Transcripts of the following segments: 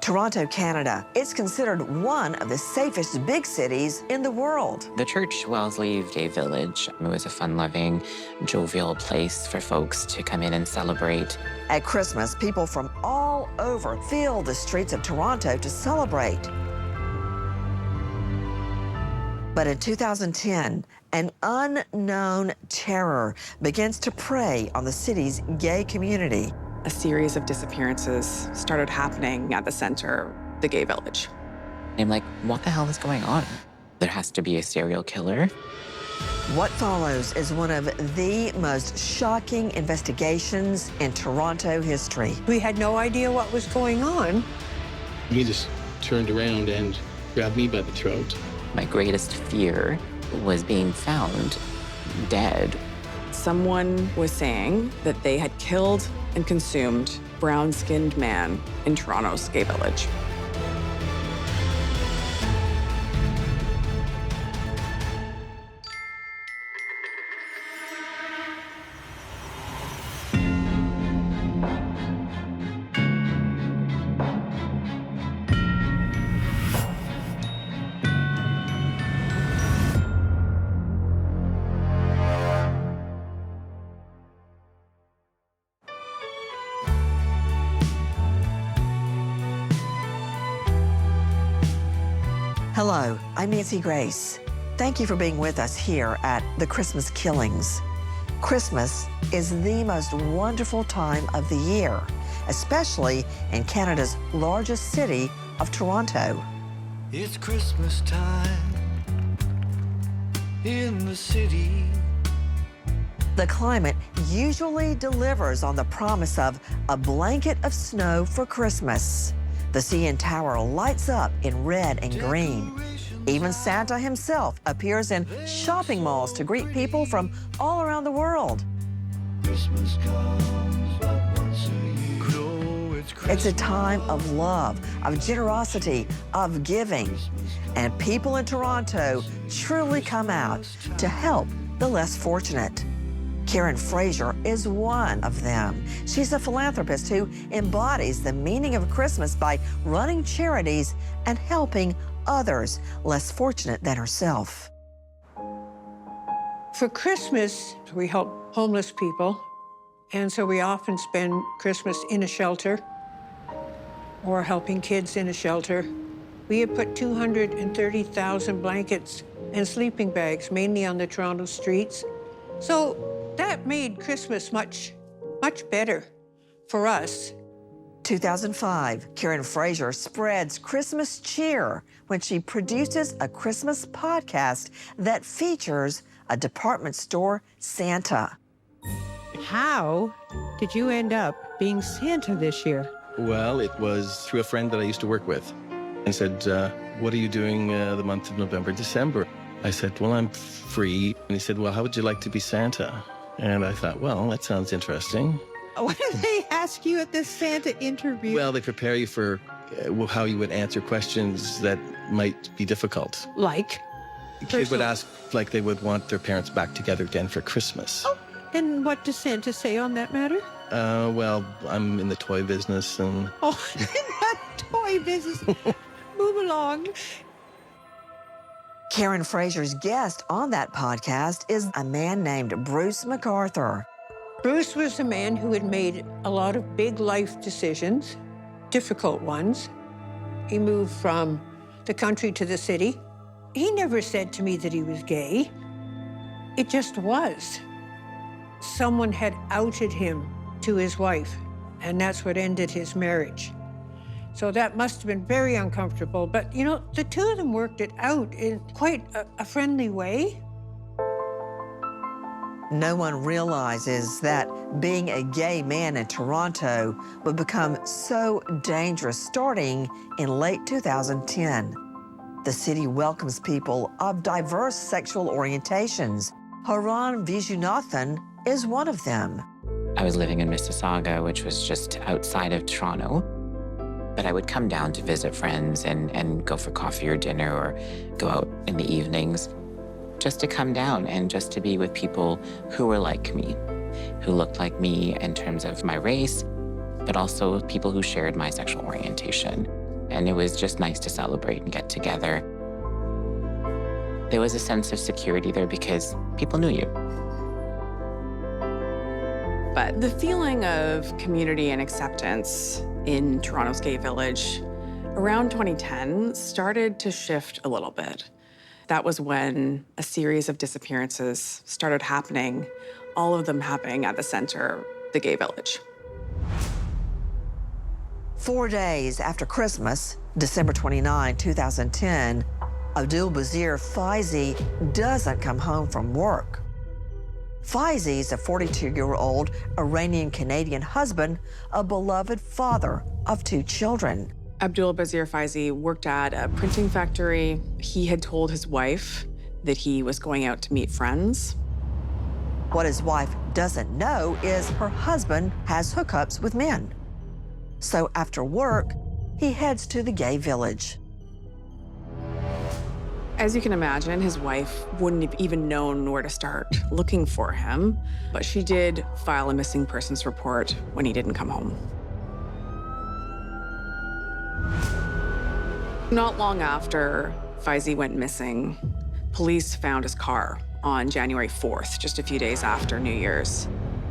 Toronto, Canada, it's considered one of the safest big cities in the world. The church Wellesley Gay Village, it was a fun-loving, jovial place for folks to come in and celebrate. At Christmas, people from all over fill the streets of Toronto to celebrate. But in 2010, an unknown terror begins to prey on the city's gay community. A series of disappearances started happening at the center, the gay village. I'm like, what the hell is going on? There has to be a serial killer. What follows is one of the most shocking investigations in Toronto history. We had no idea what was going on. He just turned around and grabbed me by the throat. My greatest fear was being found dead. Someone was saying that they had killed and consumed brown-skinned man in Toronto's gay village. Hello, I'm Nancy Grace. Thank you for being with us here at the Christmas Killings. Christmas is the most wonderful time of the year, especially in Canada's largest city of Toronto. It's Christmas time in the city. The climate usually delivers on the promise of a blanket of snow for Christmas. The CN Tower lights up in red and green. Even Santa himself appears in shopping malls to greet people from all around the world. Christmas comes but once a year. Oh, It's a time of love, of generosity, of giving. And people in Toronto truly come out to help the less fortunate. Karen Fraser is one of them. She's a philanthropist who embodies the meaning of Christmas by running charities and helping others less fortunate than herself. For Christmas, we help homeless people, and so we often spend Christmas in a shelter or helping kids in a shelter. We have put 230,000 blankets and sleeping bags, mainly on the Toronto streets. So that made Christmas much better for us. 2005, Karen Fraser spreads Christmas cheer when she produces a Christmas podcast that features a department store Santa. How did you end up being Santa this year? Well, it was through a friend that I used to work with. And said, what are you doing the month of November, December? I said, well, I'm free. And he said, well, how would you like to be Santa? And I thought, well, that sounds interesting. What did they ask you at this Santa interview? Well, they prepare you for how you would answer questions that might be difficult. Like? Kids would ask like they would want their parents back together again for Christmas. Oh, and what does Santa say on that matter? Well, I'm in the toy business and... Oh, in that toy business. Move along. Karen Fraser's guest on that podcast is a man named Bruce McArthur. Bruce was a man who had made a lot of big life decisions, difficult ones. He moved from the country to the city. He never said to me that he was gay. It just was. Someone had outed him to his wife, and that's what ended his marriage. So that must have been very uncomfortable. But, you know, the two of them worked it out in quite a friendly way. No one realizes that being a gay man in Toronto would become so dangerous starting in late 2010. The city welcomes people of diverse sexual orientations. Haran Vijunathan is one of them. I was living in Mississauga, which was just outside of Toronto. But I would come down to visit friends and go for coffee or dinner or go out in the evenings just to come down and just to be with people who were like me, who looked like me in terms of my race, but also people who shared my sexual orientation. and it was just nice to celebrate and get together. There was a sense of security there because people knew you. But the feeling of community and acceptance in Toronto's gay village around 2010 started to shift a little bit. That was when a series of disappearances started happening, all of them happening at the center of the gay village. 4 days after Christmas, December 29, 2010, Abdulbazir Faizi doesn't come home from work. Faizi's a 42-year-old Iranian-Canadian husband, a beloved father of 2 children. Abdulbazir Faizi worked at a printing factory. He had told his wife that he was going out to meet friends. What his wife doesn't know is her husband has hookups with men. So after work, he heads to the gay village. As you can imagine, his wife wouldn't have even known where to start looking for him, but she did file a missing persons report when he didn't come home. Not long after Faizi went missing, police found his car on January 4th, just a few days after New Year's.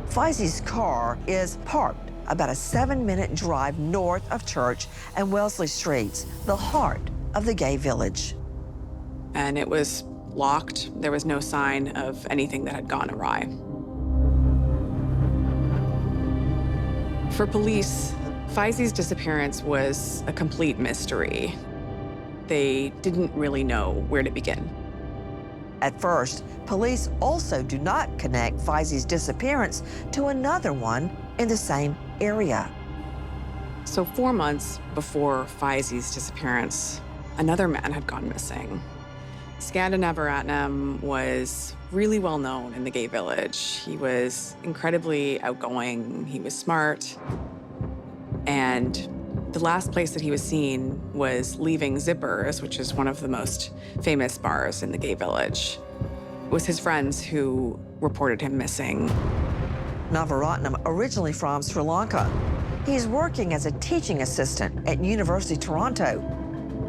Faizi's car is parked about a 7-minute drive north of Church and Wellesley Streets, the heart of the gay village. And it was locked. There was no sign of anything that had gone awry. For police, Faizi's disappearance was a complete mystery. They didn't really know where to begin. At first, police also do not connect Faizi's disappearance to another one in the same area. So 4 months before Faizi's disappearance, another man had gone missing. Skandinaviratnam was really well known in the gay village. He was incredibly outgoing, he was smart, and the last place that he was seen was leaving Zippers, which is one of the most famous bars in the gay village. It was his friends who reported him missing. Navaratnam, originally from Sri Lanka. He's working as a teaching assistant at University of Toronto.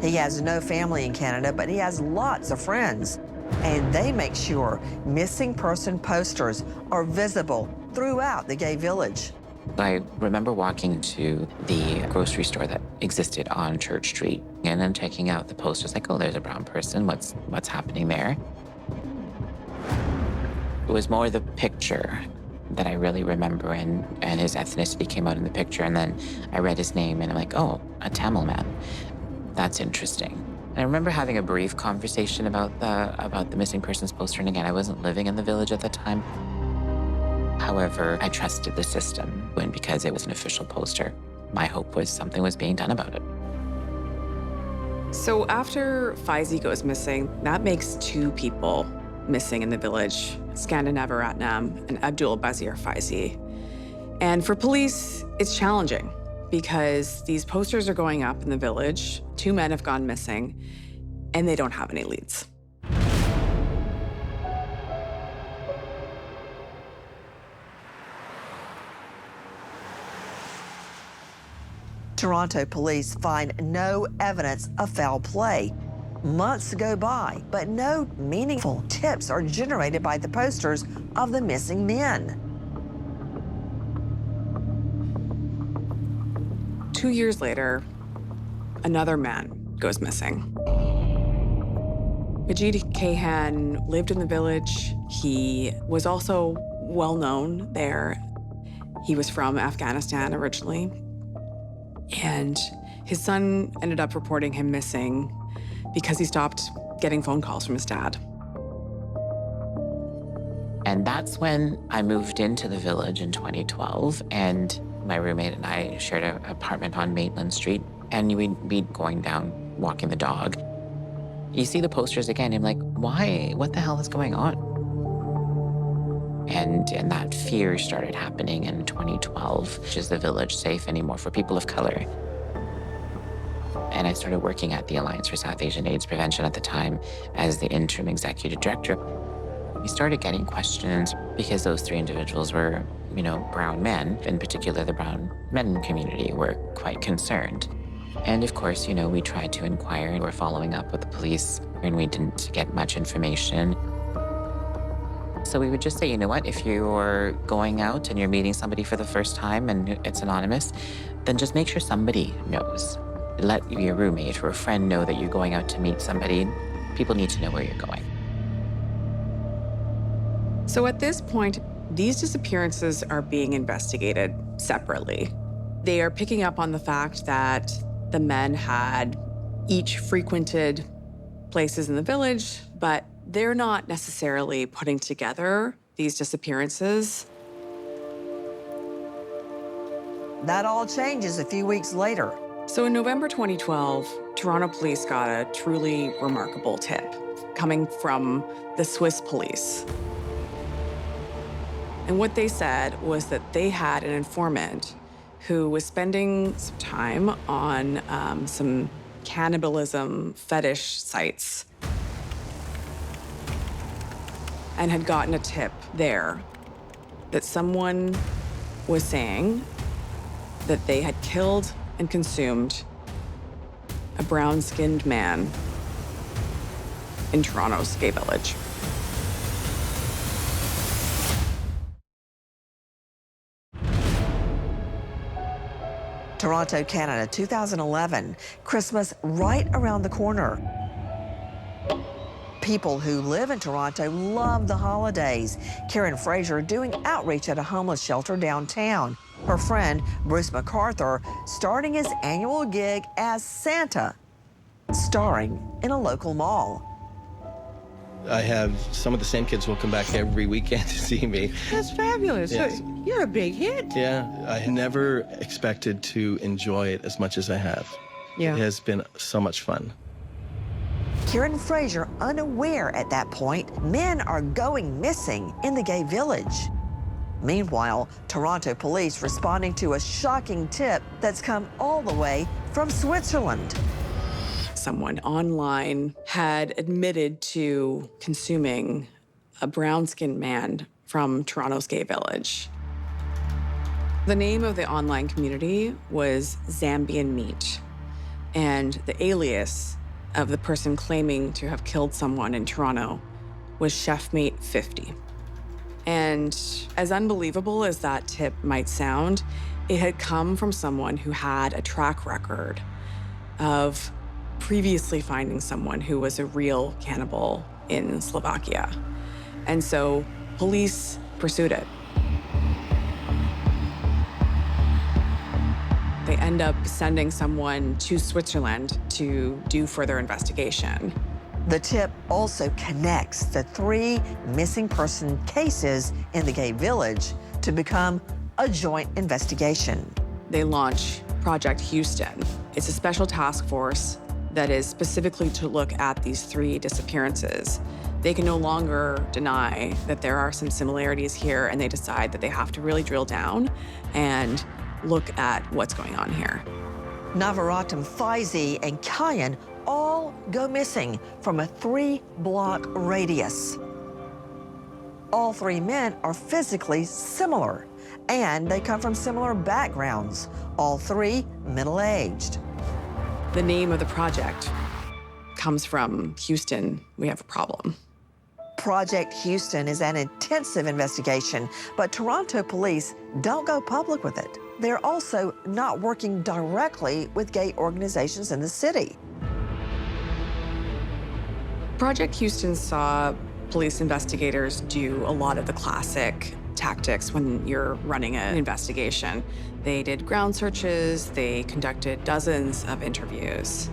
He has no family in Canada, but he has lots of friends. And they make sure missing person posters are visible throughout the gay village. I remember walking to the grocery store that existed on Church Street and then checking out the posters, like, oh, there's a brown person, what's happening there? It was more the picture that I really remember, and his ethnicity came out in the picture, and then I read his name and I'm like, oh, a Tamil man. That's interesting. And I remember having a brief conversation about the missing persons poster, and again, I wasn't living in the village at the time. However, I trusted the system, and because it was an official poster, my hope was something was being done about it. So after Faizi goes missing, that makes 2 people missing in the village, Skandinaviratnam and Abdulbazir Faizi. And for police, it's challenging because these posters are going up in the village, 2 men have gone missing, and they don't have any leads. Toronto police find no evidence of foul play. Months go by, but no meaningful tips are generated by the posters of the missing men. 2 years later, another man goes missing. Majid Kayhan lived in the village. He was also well known there. He was from Afghanistan originally. And his son ended up reporting him missing because he stopped getting phone calls from his dad. And that's when I moved into the village in 2012, and my roommate and I shared an apartment on Maitland Street, and we'd be going down, walking the dog. You see the posters again, I'm like, why? What the hell is going on? And that fear started happening in 2012, which is the village safe anymore for people of color. And I started working at the Alliance for South Asian AIDS Prevention at the time as the interim executive director. We started getting questions because those 3 individuals were, brown men. In particular, the brown men community were quite concerned. And of course, we tried to inquire and we're following up with the police, and we didn't get much information. So we would just say, you know what, if you're going out and you're meeting somebody for the first time and it's anonymous, then just make sure somebody knows. Let your roommate or a friend know that you're going out to meet somebody. People need to know where you're going. So at this point, these disappearances are being investigated separately. They are picking up on the fact that the men had each frequented places in the village, but they're not necessarily putting together these disappearances. That all changes a few weeks later. So in November 2012, Toronto police got a truly remarkable tip coming from the Swiss police. And what they said was that they had an informant who was spending some time on some cannibalism fetish sites and had gotten a tip there that someone was saying that they had killed and consumed a brown-skinned man in Toronto's gay village. Toronto, Canada, 2011, Christmas right around the corner. People who live in Toronto love the holidays. Karen Fraser doing outreach at a homeless shelter downtown. Her friend, Bruce McArthur, starting his annual gig as Santa, starring in a local mall. I have some of the same kids will come back every weekend to see me. That's fabulous. Yes. So you're a big hit. Yeah, I never expected to enjoy it as much as I have. Yeah. It has been so much fun. Karen Fraser unaware at that point, men are going missing in the gay village. Meanwhile, Toronto police responding to a shocking tip that's come all the way from Switzerland. Someone online had admitted to consuming a brown-skinned man from Toronto's gay village. The name of the online community was Zambian Meat, and the alias of the person claiming to have killed someone in Toronto was Chefmate 50. And as unbelievable as that tip might sound, it had come from someone who had a track record of previously finding someone who was a real cannibal in Slovakia. And so police pursued it. They end up sending someone to Switzerland to do further investigation. The tip also connects the 3 missing person cases in the gay village to become a joint investigation. They launch Project Houston. It's a special task force that is specifically to look at these 3 disappearances. They can no longer deny that there are some similarities here, and they decide that they have to really drill down and look at what's going on here. Navaratam, Faizi, and Kayan all go missing from a 3-block radius. All 3 men are physically similar, and they come from similar backgrounds, all 3 middle-aged. The name of the project comes from Houston, we have a problem. Project Houston is an intensive investigation, but Toronto police don't go public with it. They're also not working directly with gay organizations in the city. Project Houston saw police investigators do a lot of the classic tactics when you're running an investigation. They did ground searches, they conducted dozens of interviews.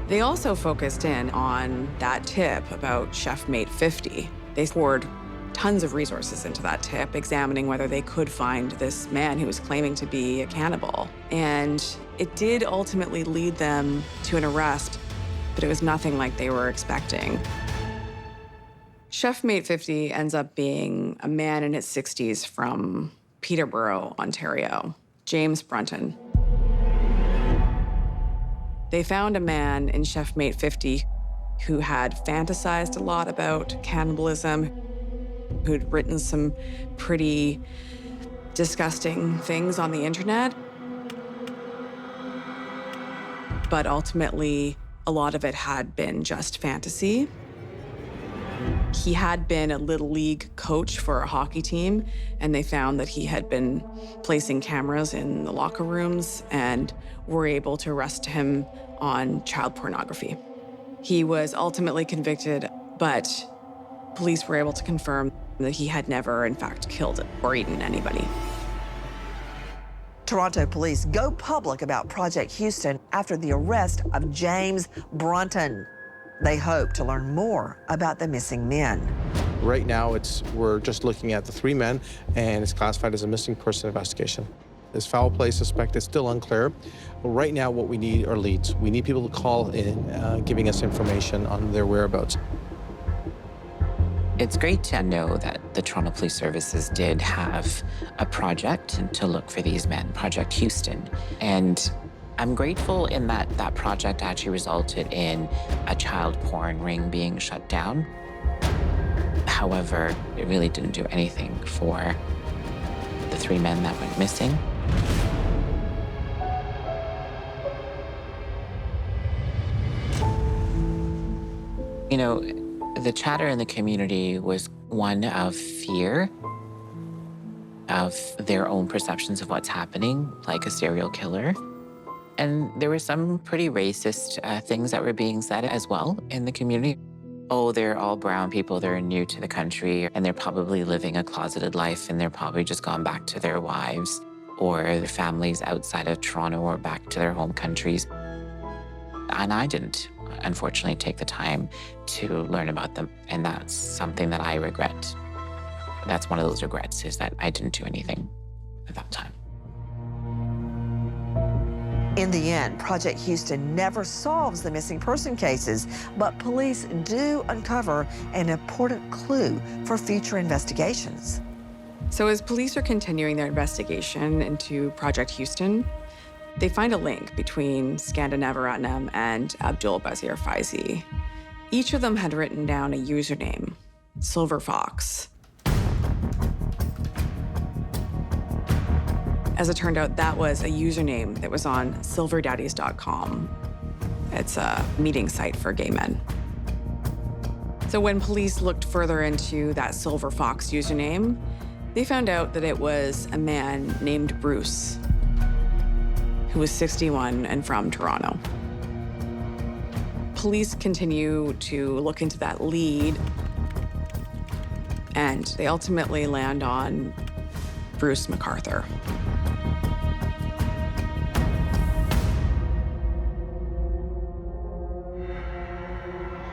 They also focused in on that tip about Chefmate 50. They poured tons of resources into that tip, examining whether they could find this man who was claiming to be a cannibal. And it did ultimately lead them to an arrest, but it was nothing like they were expecting. Chefmate 50 ends up being a man in his 60s from Peterborough, Ontario, James Brunton. They found a man in Chefmate 50 who had fantasized a lot about cannibalism, who'd written some pretty disgusting things on the internet. but ultimately, a lot of it had been just fantasy. He had been a Little League coach for a hockey team, and they found that he had been placing cameras in the locker rooms and were able to arrest him on child pornography. He was ultimately convicted, but police were able to confirm that he had never, in fact, killed or eaten anybody. Toronto police go public about Project Houston after the arrest of James Brunton. They hope to learn more about the missing men. Right now, we're just looking at the 3 men, and it's classified as a missing person investigation. This foul play suspect is still unclear. But right now, what we need are leads. We need people to call in, giving us information on their whereabouts. It's great to know that the Toronto Police Services did have a project to look for these men, Project Houston. And I'm grateful in that that project actually resulted in a child porn ring being shut down. However, it really didn't do anything for the 3 men that went missing. You know, the chatter in the community was one of fear of their own perceptions of what's happening, like a serial killer. And there were some pretty racist things that were being said as well in the community. Oh, they're all brown people, they're new to the country, and they're probably living a closeted life, and they're probably just gone back to their wives or their families outside of Toronto or back to their home countries. And I didn't, unfortunately, take the time to learn about them, and that's something that I regret. That's one of those regrets, is that I didn't do anything at that time. In the end, Project Houston never solves the missing person cases, but police do uncover an important clue for future investigations. So as police are continuing their investigation into Project Houston, they find a link between Skanda Navaratnam and Abdul Bazir Faizi. Each of them had written down a username, Silver Fox. As it turned out, that was a username that was on silverdaddies.com. It's a meeting site for gay men. So when police looked further into that Silver Fox username, they found out that it was a man named Bruce, who was 61 and from Toronto. Police continue to look into that lead, and they ultimately land on Bruce McArthur.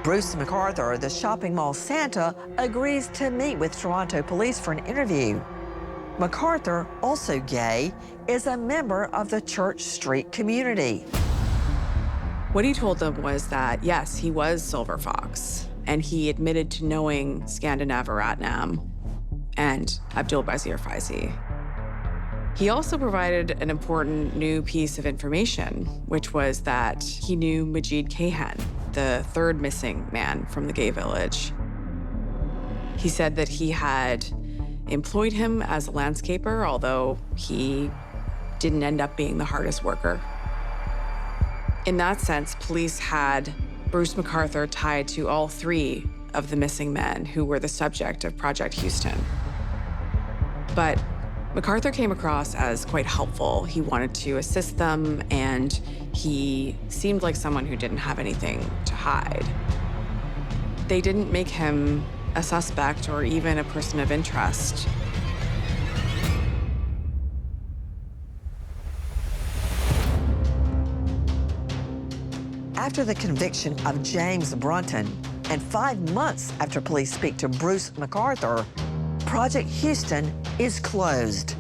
Bruce McArthur, the shopping mall Santa, agrees to meet with Toronto police for an interview. McArthur, also gay, is a member of the Church Street community. What he told them was that, yes, he was Silver Fox, and he admitted to knowing Skanda Navaratnam and Abdul Bazir Faizi. He also provided an important new piece of information, which was that he knew Majid Kahan, the 3rd missing man from the gay village. He said that he had employed him as a landscaper, although he didn't end up being the hardest worker. In that sense, police had Bruce McArthur tied to all 3 of the missing men who were the subject of Project Houston. But McArthur came across as quite helpful. He wanted to assist them, and he seemed like someone who didn't have anything to hide. They didn't make him a suspect or even a person of interest. After the conviction of James Brunton, and 5 months after police speak to Bruce McArthur, Project Houston is closed.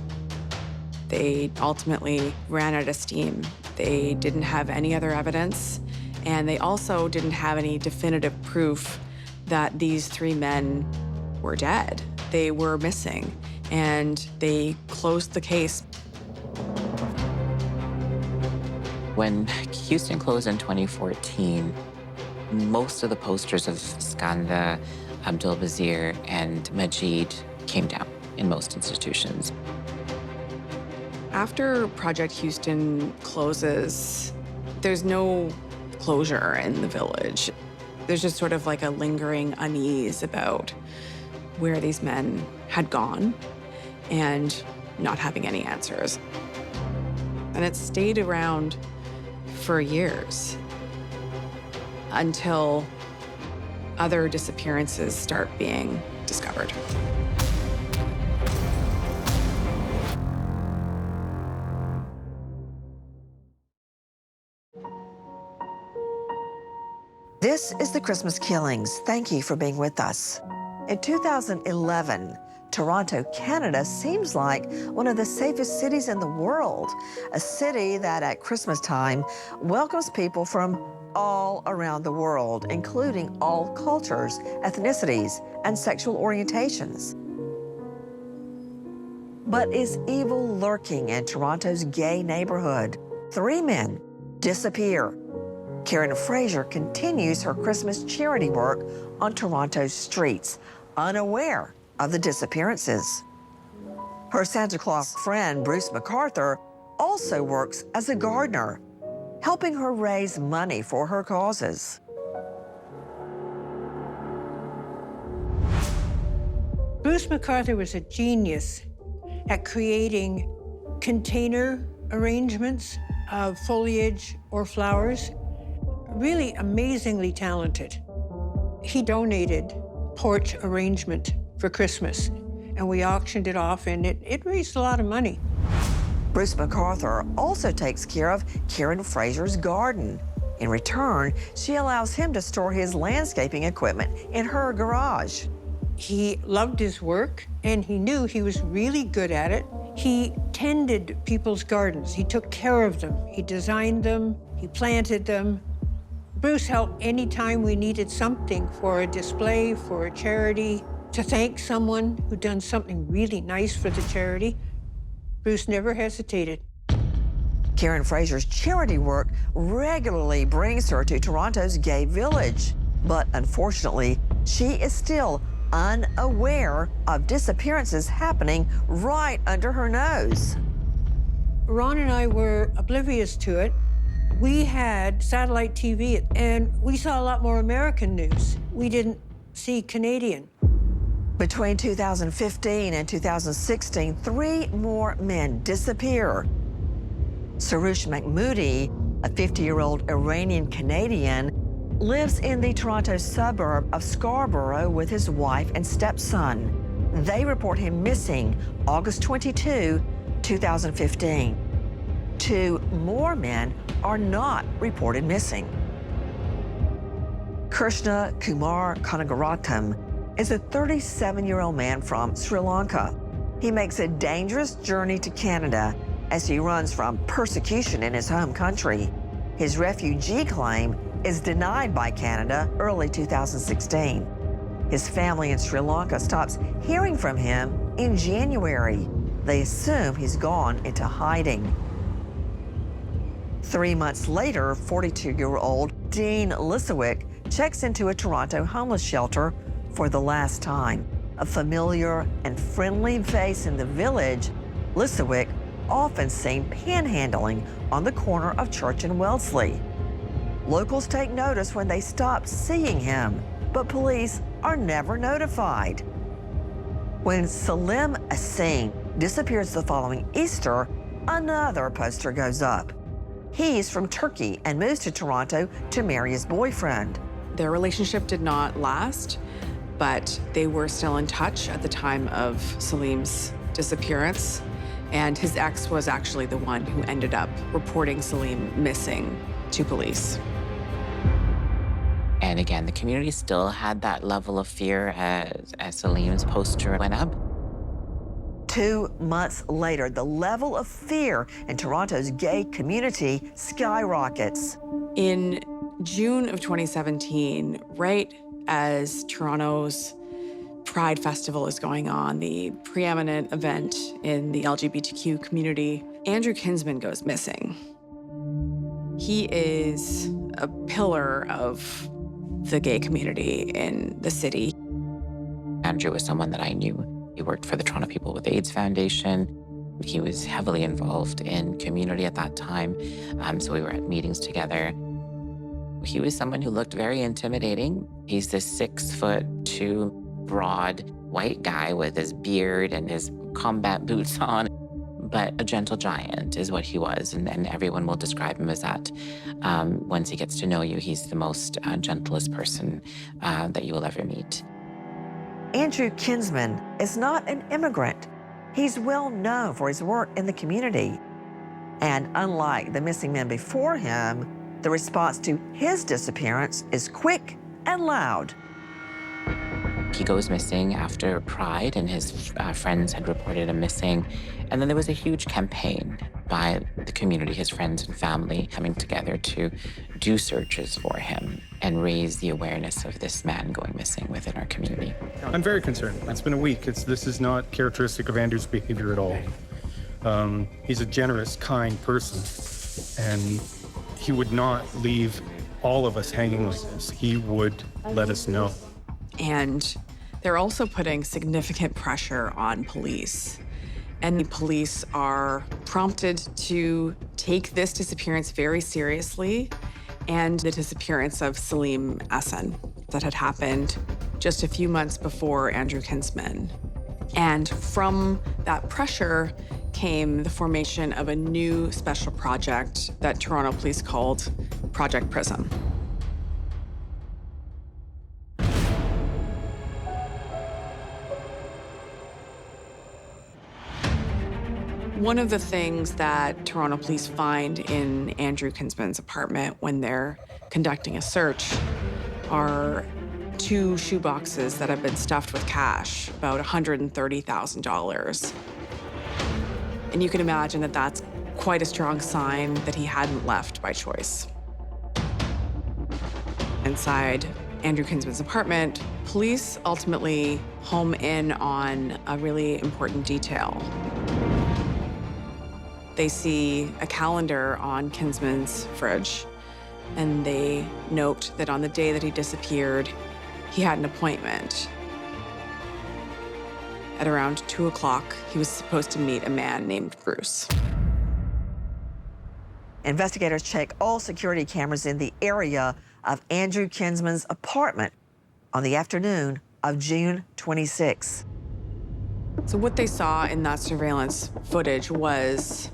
They ultimately ran out of steam. They didn't have any other evidence, and they also didn't have any definitive proof that these 3 men were dead. They were missing, and they closed the case. When Houston closed in 2014, most of the posters of Skanda, Abdul Bazir, and Majid came down in most institutions. After Project Houston closes, There's no closure in the village. There's just sort of like a lingering unease about where these men had gone and not having any answers. And it stayed around for years until other disappearances start being discovered. This is the Christmas Killings. Thank you for being with us. In 2011, Toronto, Canada seems like one of the safest cities in the world, a city that at Christmas time welcomes people from all around the world, including all cultures, ethnicities, and sexual orientations. But is evil lurking in Toronto's gay neighborhood? 3 men disappear. Karen Fraser continues her Christmas charity work on Toronto's streets, unaware of the disappearances. Her Santa Claus friend, Bruce McArthur, also works as a gardener, helping her raise money for her causes. Bruce McArthur was a genius at creating container arrangements of foliage or flowers. Really amazingly talented. He donated porch arrangement for Christmas, and we auctioned it off, and it raised a lot of money. Bruce McArthur also takes care of Karen Fraser's garden. In return, she allows him to store his landscaping equipment in her garage. He loved his work, and he knew he was really good at it. He tended people's gardens. He took care of them. He designed them. He planted them. Bruce helped anytime we needed something for a display, for a charity, to thank someone who'd done something really nice for the charity. Bruce never hesitated. Karen Fraser's charity work regularly brings her to Toronto's gay village. But unfortunately, she is still unaware of disappearances happening right under her nose. Ron and I were oblivious to it. We had satellite TV, and we saw a lot more American news. We didn't see Canadian. Between 2015 and 2016, 3 more men disappear. Sarush Mahmoudi, a 50-year-old Iranian Canadian, lives in the Toronto suburb of Scarborough with his wife and stepson. They report him missing August 22, 2015. 2 more men are not reported missing. Krishna Kumar Kanagaratham is a 37-year-old man from Sri Lanka. He makes a dangerous journey to Canada as he runs from persecution in his home country. His refugee claim is denied by Canada early 2016. His family in Sri Lanka stops hearing from him in January. They assume he's gone into hiding. 3 months later, 42-year-old Dean Lisowick checks into a Toronto homeless shelter for the last time. A familiar and friendly face in the village, Lisowick often seen panhandling on the corner of Church and Wellesley. Locals take notice when they stop seeing him, but police are never notified. When Salim Asim disappears the following Easter, another poster goes up. He's from Turkey and moves to Toronto to marry his boyfriend. Their relationship did not last, but they were still in touch at the time of Salim's disappearance. And his ex was actually the one who ended up reporting Salim missing to police. And again, the community still had that level of fear as Salim's poster went up. 2 months later, the level of fear in Toronto's gay community skyrockets. In June of 2017, right as Toronto's Pride Festival is going on, the preeminent event in the LGBTQ community, Andrew Kinsman goes missing. He is a pillar of the gay community in the city. Andrew was someone that I knew. He worked for the Toronto People with AIDS Foundation. He was heavily involved in community at that time, so we were at meetings together. He was someone who looked very intimidating. He's this 6'2" broad white guy with his beard and his combat boots on, but a gentle giant is what he was, and everyone will describe him as that. Once he gets to know you, he's the most gentlest person that you will ever meet. Andrew Kinsman is not an immigrant. He's well known for his work in the community. And unlike the missing men before him, the response to his disappearance is quick and loud. He goes missing after Pride, and his friends had reported him missing. And then there was a huge campaign by the community, his friends and family, coming together to do searches for him and raise the awareness of this man going missing within our community. I'm very concerned. It's been a week. This is not characteristic of Andrew's behavior at all. He's a generous, kind person, and he would not leave all of us hanging like this. He would let us know. And they're also putting significant pressure on police. And the police are prompted to take this disappearance very seriously, and the disappearance of Salim Hassan that had happened just a few months before Andrew Kinsman. And from that pressure came the formation of a new special project that Toronto Police called Project Prism. One of the things that Toronto Police find in Andrew Kinsman's apartment when they're conducting a search are 2 shoeboxes that have been stuffed with cash, about $130,000. And you can imagine that that's quite a strong sign that he hadn't left by choice. Inside Andrew Kinsman's apartment, police ultimately home in on a really important detail. They see a calendar on Kinsman's fridge, and they note that on the day that he disappeared, he had an appointment. At around 2 o'clock, he was supposed to meet a man named Bruce. Investigators check all security cameras in the area of Andrew Kinsman's apartment on the afternoon of June 26. So what they saw in that surveillance footage was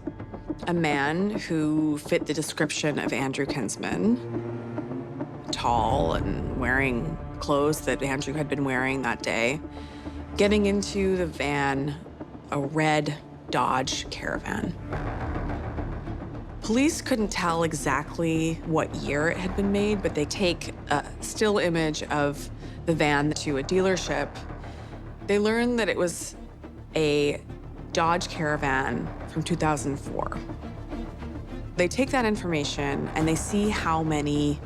a man who fit the description of Andrew Kinsman, tall and wearing clothes that Andrew had been wearing that day, getting into the van, a red Dodge Caravan. Police couldn't tell exactly what year it had been made, but they take a still image of the van to a dealership. They learned that it was a Dodge Caravan from 2004. They take that information and they see how many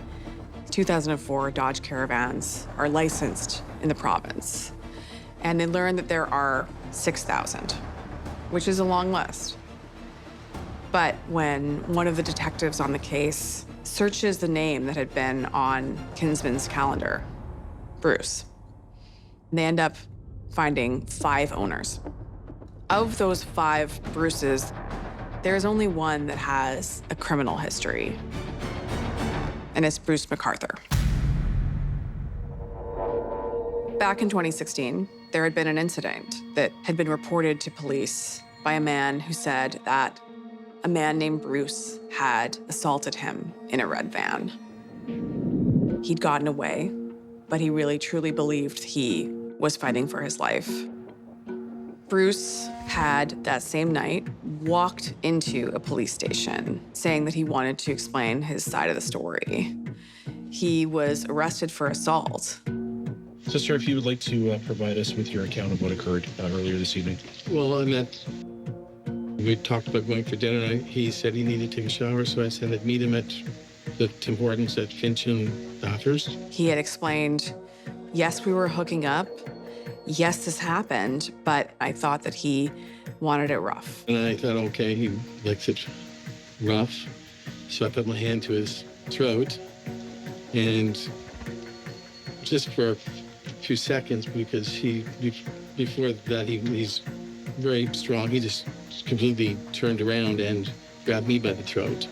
2004 Dodge Caravans are licensed in the province. And they learn that there are 6,000, which is a long list. But when one of the detectives on the case searches the name that had been on Kinsman's calendar, Bruce, they end up finding 5 owners. Of those 5 Bruces, there's only one that has a criminal history, and it's Bruce McArthur. Back in 2016, there had been an incident that had been reported to police by a man who said that a man named Bruce had assaulted him in a red van. He'd gotten away, but he really truly believed he was fighting for his life. Bruce had, that same night, walked into a police station saying that he wanted to explain his side of the story. He was arrested for assault. So, sir, if you would like to provide us with your account of what occurred earlier this evening. Well, we talked about going for dinner, and he said he needed to take a shower, so I said I'd meet him at the Tim Hortons at Finch and Bathurst. He had explained, yes, we were hooking up. Yes, this happened, but I thought that he wanted it rough. And I thought, okay, he likes it rough. So I put my hand to his throat, and just for a few seconds, because before that, he's very strong. He just completely turned around and grabbed me by the throat.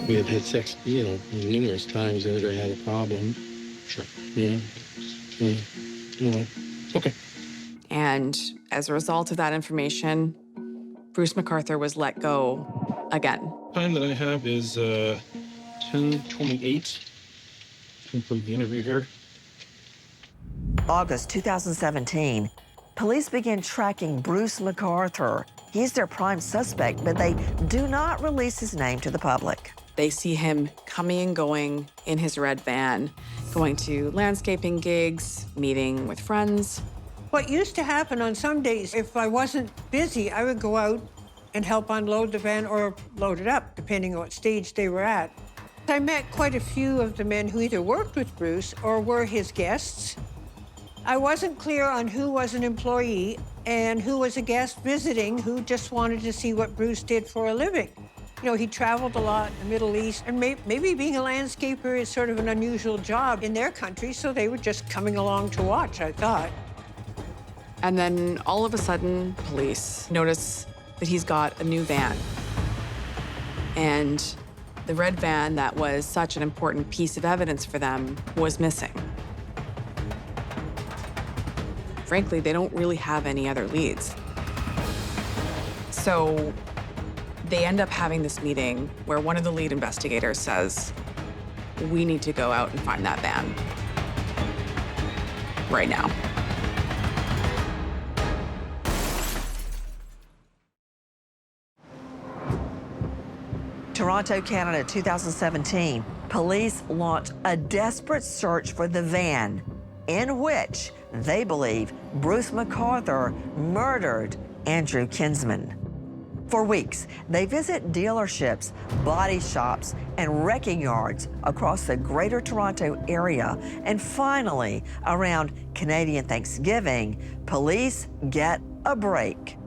We had had sex, numerous times, and I had a problem. Sure. Yeah. Okay. And as a result of that information, Bruce McArthur was let go again. Time that I have is 10:28. Complete the interview here. August 2017, police begin tracking Bruce McArthur. He's their prime suspect, but they do not release his name to the public. They see him coming and going in his red van, going to landscaping gigs, meeting with friends. What used to happen on some days, if I wasn't busy, I would go out and help unload the van or load it up, depending on what stage they were at. I met quite a few of the men who either worked with Bruce or were his guests. I wasn't clear on who was an employee and who was a guest visiting who just wanted to see what Bruce did for a living. He traveled a lot in the Middle East, and maybe being a landscaper is sort of an unusual job in their country, so they were just coming along to watch, I thought. And then all of a sudden, police notice that he's got a new van. And the red van that was such an important piece of evidence for them was missing. Frankly, they don't really have any other leads. So they end up having this meeting where one of the lead investigators says, we need to go out and find that van right now. Toronto, Canada, 2017, police launch a desperate search for the van in which they believe Bruce McArthur murdered Andrew Kinsman. For weeks, they visit dealerships, body shops, and wrecking yards across the Greater Toronto area. And finally, around Canadian Thanksgiving, police get a break.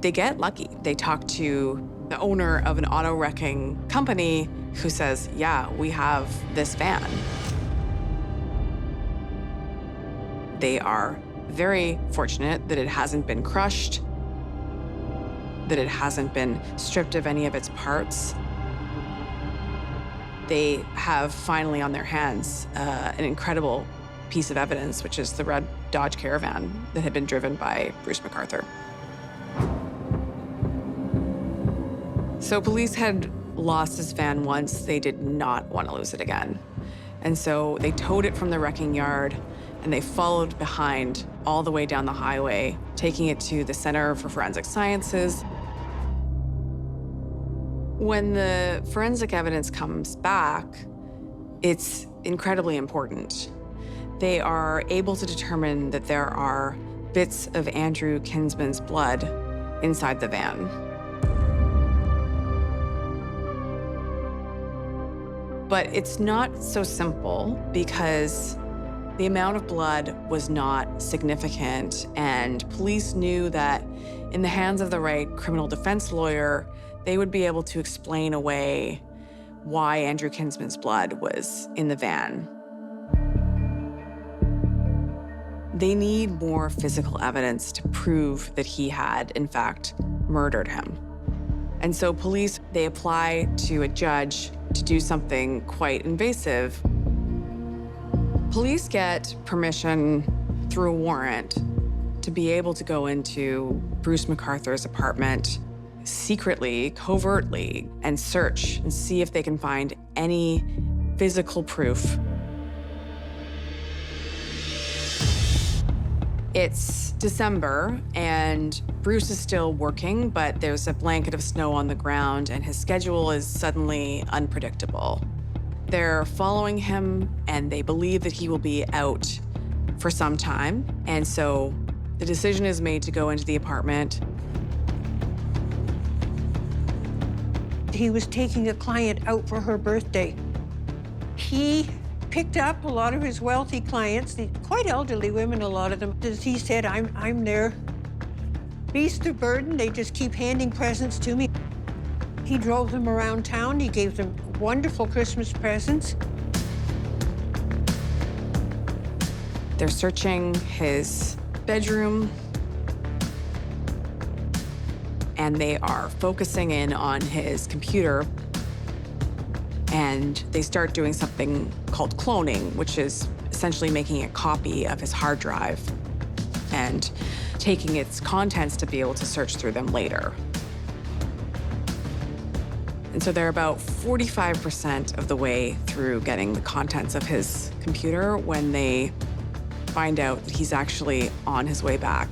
They get lucky. They talk to the owner of an auto wrecking company who says, yeah, we have this van. They are very fortunate that it hasn't been crushed, that it hasn't been stripped of any of its parts. They have finally on their hands an incredible piece of evidence, which is the red Dodge Caravan that had been driven by Bruce McArthur. So police had lost his van once. They did not want to lose it again. And so they towed it from the wrecking yard and they followed behind all the way down the highway, taking it to the Center for Forensic Sciences. When the forensic evidence comes back, it's incredibly important. They are able to determine that there are bits of Andrew Kinsman's blood inside the van. But it's not so simple because the amount of blood was not significant, and police knew that in the hands of the right criminal defense lawyer, they would be able to explain away why Andrew Kinsman's blood was in the van. They need more physical evidence to prove that he had, in fact, murdered him. And so police, they apply to a judge to do something quite invasive. Police get permission through a warrant to be able to go into Bruce McArthur's apartment secretly, covertly, and search and see if they can find any physical proof. It's December, and Bruce is still working, but there's a blanket of snow on the ground, and his schedule is suddenly unpredictable. They're following him, and they believe that he will be out for some time, and so the decision is made to go into the apartment. He was taking a client out for her birthday. He picked up a lot of his wealthy clients, quite elderly women, a lot of them. As he said, I'm their beast of burden. They just keep handing presents to me. He drove them around town. He gave them wonderful Christmas presents. They're searching his bedroom. and they are focusing in on his computer, and they start doing something called cloning, which is essentially making a copy of his hard drive and taking its contents to be able to search through them later. And so they're about 45% of the way through getting the contents of his computer when they find out that he's actually on his way back.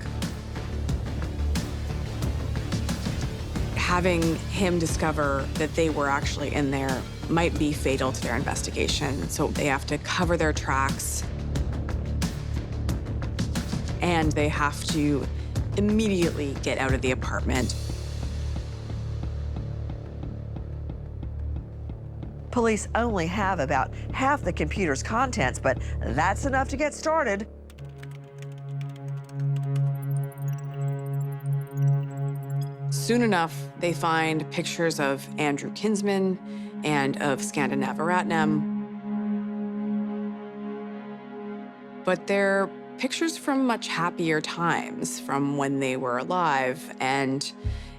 Having him discover that they were actually in there might be fatal to their investigation, so they have to cover their tracks, and they have to immediately get out of the apartment. Police only have about half the computer's contents, but that's enough to get started. Soon enough, they find pictures of Andrew Kinsman and of Scandinavaratnam. But they're pictures from much happier times, from when they were alive, and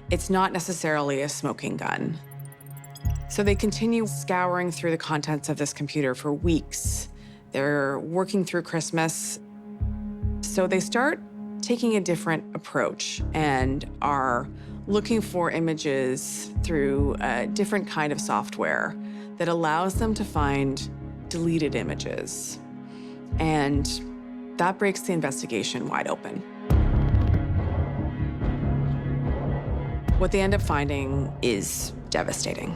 it's not necessarily a smoking gun. So they continue scouring through the contents of this computer for weeks. They're working through Christmas. So they start taking a different approach and are looking for images through a different kind of software that allows them to find deleted images. And that breaks the investigation wide open. What they end up finding is devastating.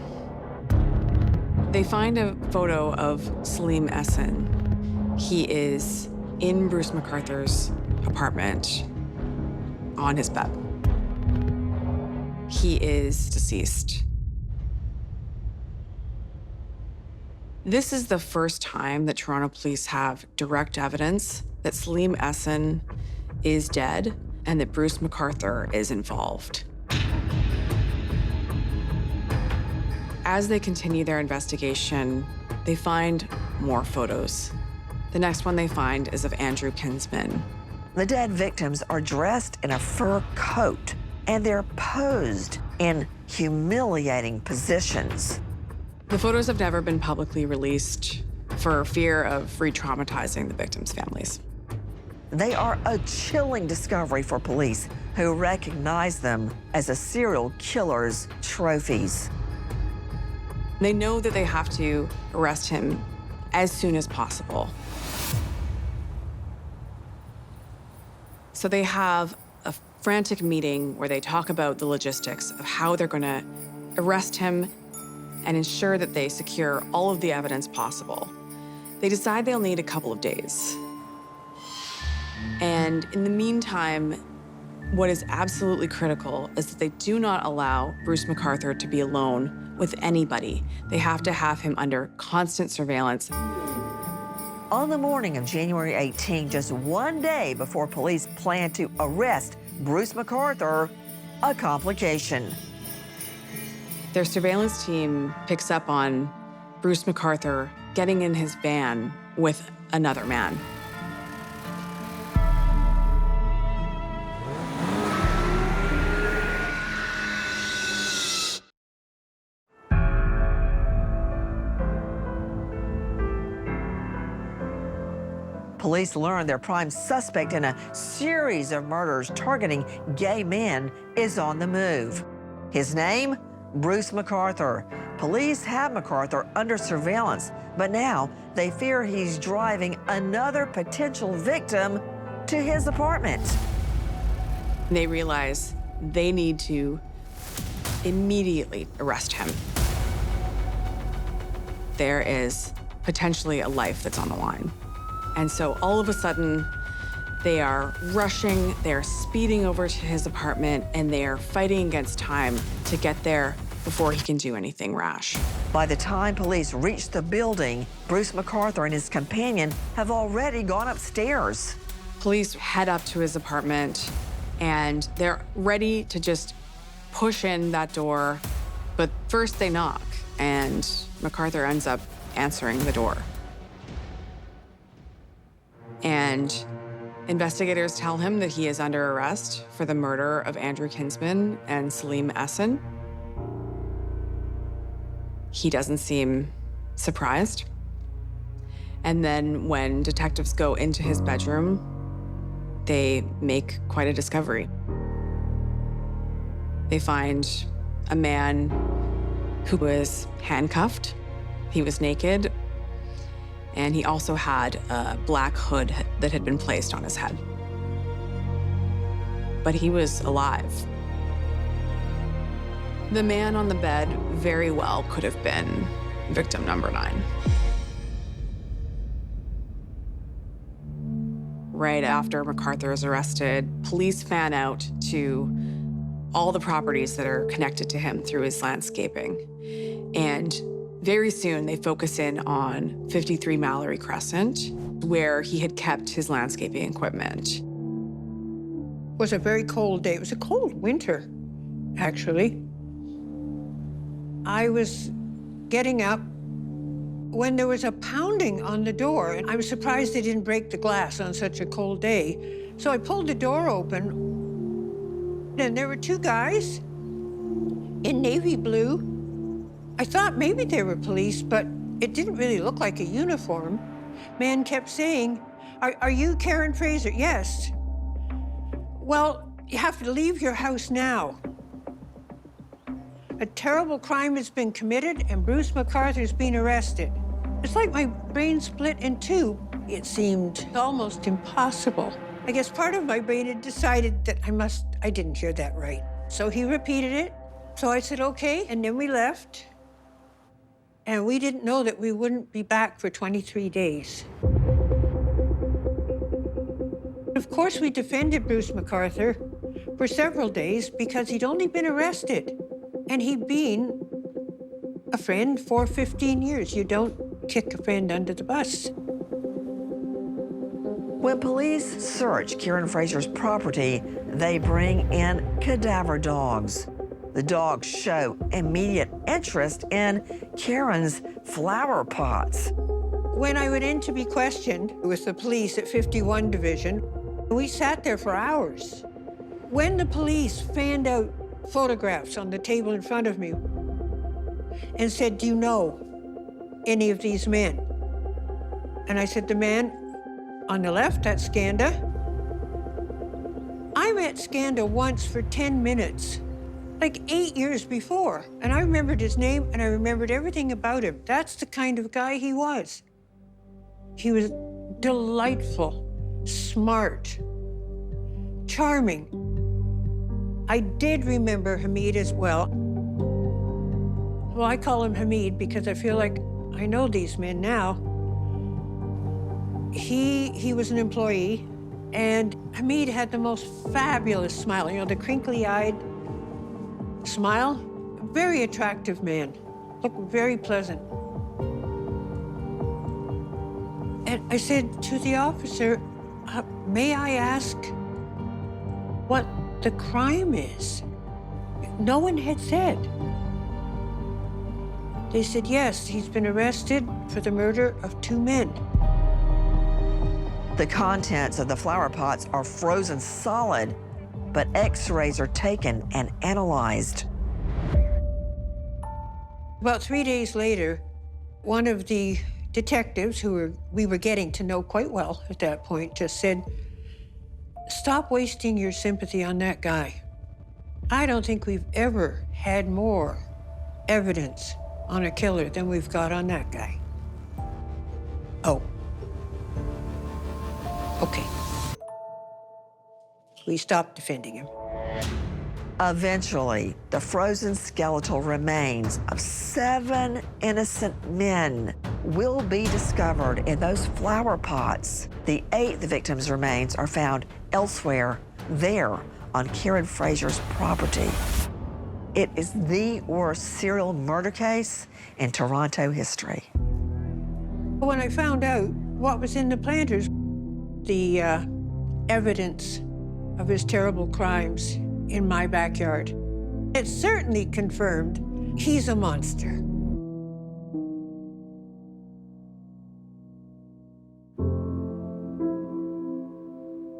They find a photo of Salim Essen. He is in Bruce McArthur's apartment on his bed. He is deceased. This is the first time that Toronto police have direct evidence that Salim Essen is dead and that Bruce McArthur is involved. As they continue their investigation, they find more photos. The next one they find is of Andrew Kinsman. The dead victims are dressed in a fur coat, and they're posed in humiliating positions. The photos have never been publicly released for fear of re-traumatizing the victims' families. They are a chilling discovery for police who recognize them as a serial killer's trophies. They know that they have to arrest him as soon as possible. So they have a frantic meeting where they talk about the logistics of how they're going to arrest him and ensure that they secure all of the evidence possible. They decide they'll need a couple of days. And in the meantime, what is absolutely critical is that they do not allow Bruce McArthur to be alone with anybody. They have to have him under constant surveillance. On the morning of January 18, just one day before police plan to arrest Bruce McArthur, a complication. Their surveillance team picks up on Bruce McArthur getting in his van with another man. Police learn their prime suspect in a series of murders targeting gay men is on the move. His name, Bruce McArthur. Police have McArthur under surveillance, but now they fear he's driving another potential victim to his apartment. They realize they need to immediately arrest him. There is potentially a life that's on the line. And so all of a sudden, they are rushing, they're speeding over to his apartment, and they are fighting against time to get there before he can do anything rash. By the time police reach the building, Bruce McArthur and his companion have already gone upstairs. Police head up to his apartment, and they're ready to just push in that door. But first they knock, and McArthur ends up answering the door. And Investigators tell him that he is under arrest for the murder of Andrew Kinsman and Salim Essen. He doesn't seem surprised. And then when detectives go into his bedroom, they make quite a discovery. They find a man who was handcuffed, he was naked, and he also had a black hood that had been placed on his head. But he was alive. The man on the bed very well could have been victim number 9. Right after McArthur is arrested, police fan out to all the properties that are connected to him through his landscaping. And very soon they focus in on 53 Mallory Crescent, where he had kept his landscaping equipment. It was a very cold day. It was a cold winter, actually. I was getting up when there was a pounding on the door, and I was surprised they didn't break the glass on such a cold day. So I pulled the door open, and there were 2 guys in navy blue. I thought maybe they were police, but it didn't really look like a uniform. Man kept saying, are you Karen Fraser? Yes. Well, you have to leave your house now. A terrible crime has been committed, and Bruce McArthur's been arrested. It's like my brain split in 2. It seemed almost impossible. I guess part of my brain had decided that I didn't hear that right. So he repeated it. So I said, okay, and then we left. And we didn't know that we wouldn't be back for 23 days. Of course, we defended Bruce McArthur for several days because he'd only been arrested. And he'd been a friend for 15 years. You don't kick a friend under the bus. When police search Karen Fraser's property, they bring in cadaver dogs. The dogs show immediate interest in Karen's flower pots. When I went in to be questioned with the police at 51 Division, we sat there for hours. When the police fanned out photographs on the table in front of me and said, do you know any of these men? And I said, the man on the left, that's Skanda. I met Skanda once for 10 minutes, like 8 years before. And I remembered his name and I remembered everything about him. That's the kind of guy he was. He was delightful, smart, charming. I did remember Hamid as well. Well, I call him Hamid because I feel like I know these men now. He was an employee, and Hamid had the most fabulous smile, you know, the crinkly-eyed smile. Very attractive man, looked very pleasant. And I said to the officer, may I ask what the crime is? No one had said. They said, yes, he's been arrested for the murder of 2 men. The contents of the flower pots are frozen solid, but X-rays are taken and analyzed. About 3 days later, one of the detectives who we were getting to know quite well at that point just said, stop wasting your sympathy on that guy. I don't think we've ever had more evidence on a killer than we've got on that guy. Oh. Okay. We stopped defending him. Eventually, the frozen skeletal remains of 7 innocent men will be discovered in those flower pots. The 8th victim's remains are found elsewhere, there on Karen Fraser's property. It is the worst serial murder case in Toronto history. When I found out what was in the planters, the evidence of his terrible crimes in my backyard, it certainly confirmed he's a monster.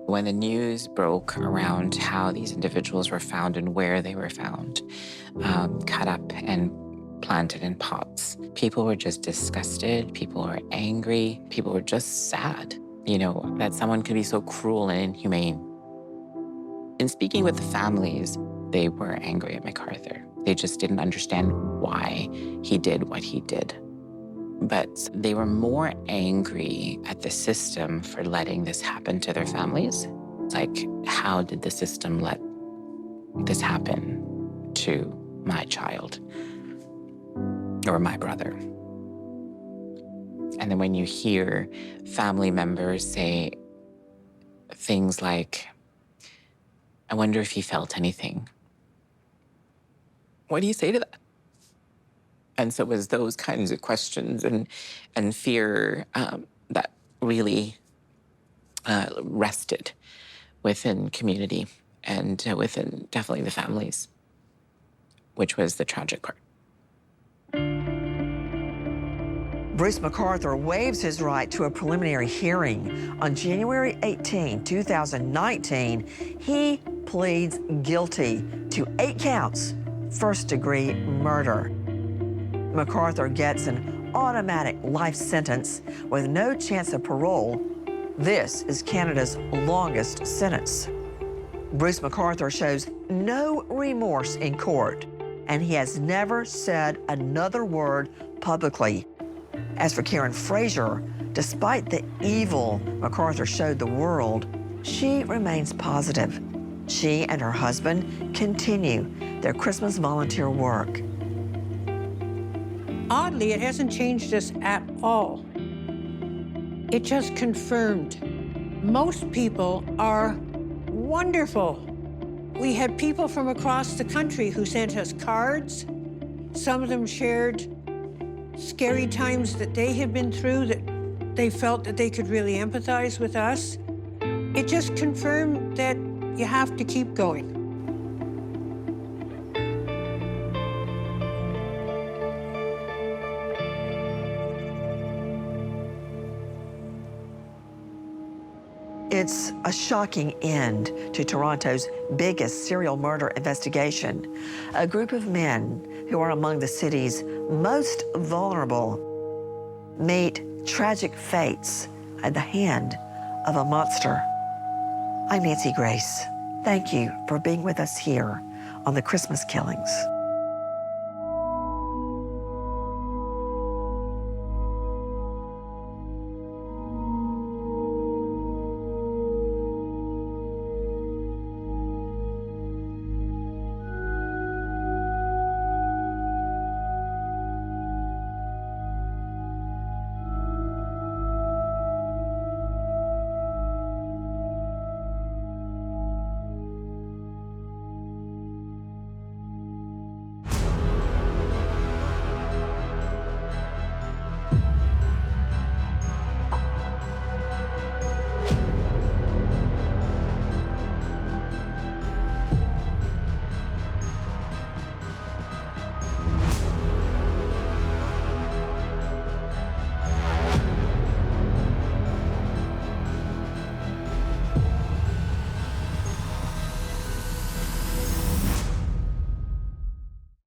When the news broke around how these individuals were found and where they were found, cut up and planted in pots, people were just disgusted, people were angry, people were just sad, that someone could be so cruel and inhumane. In speaking with the families, they were angry at McArthur. They just didn't understand why he did what he did. But they were more angry at the system for letting this happen to their families. Like, how did the system let this happen to my child or my brother? And then when you hear family members say things like, I wonder if he felt anything. What do you say to that? And so it was those kinds of questions and fear that really rested within community and within definitely the families, which was the tragic part. Bruce McArthur waives his right to a preliminary hearing. On January 18, 2019, he pleads guilty to 8 counts, first-degree murder. McArthur gets an automatic life sentence with no chance of parole. This is Canada's longest sentence. Bruce McArthur shows no remorse in court, and he has never said another word publicly. As for Karen Fraser, despite the evil McArthur showed the world, she remains positive. She and her husband continue their Christmas volunteer work. Oddly, it hasn't changed us at all. It just confirmed. Most people are wonderful. We had people from across the country who sent us cards. Some of them shared scary times that they had been through, that they felt that they could really empathize with us. It just confirmed that you have to keep going. It's a shocking end to Toronto's biggest serial murder investigation. A group of men who are among the city's most vulnerable meet tragic fates at the hand of a monster. I'm Nancy Grace. Thank you for being with us here on the Christmas Killings.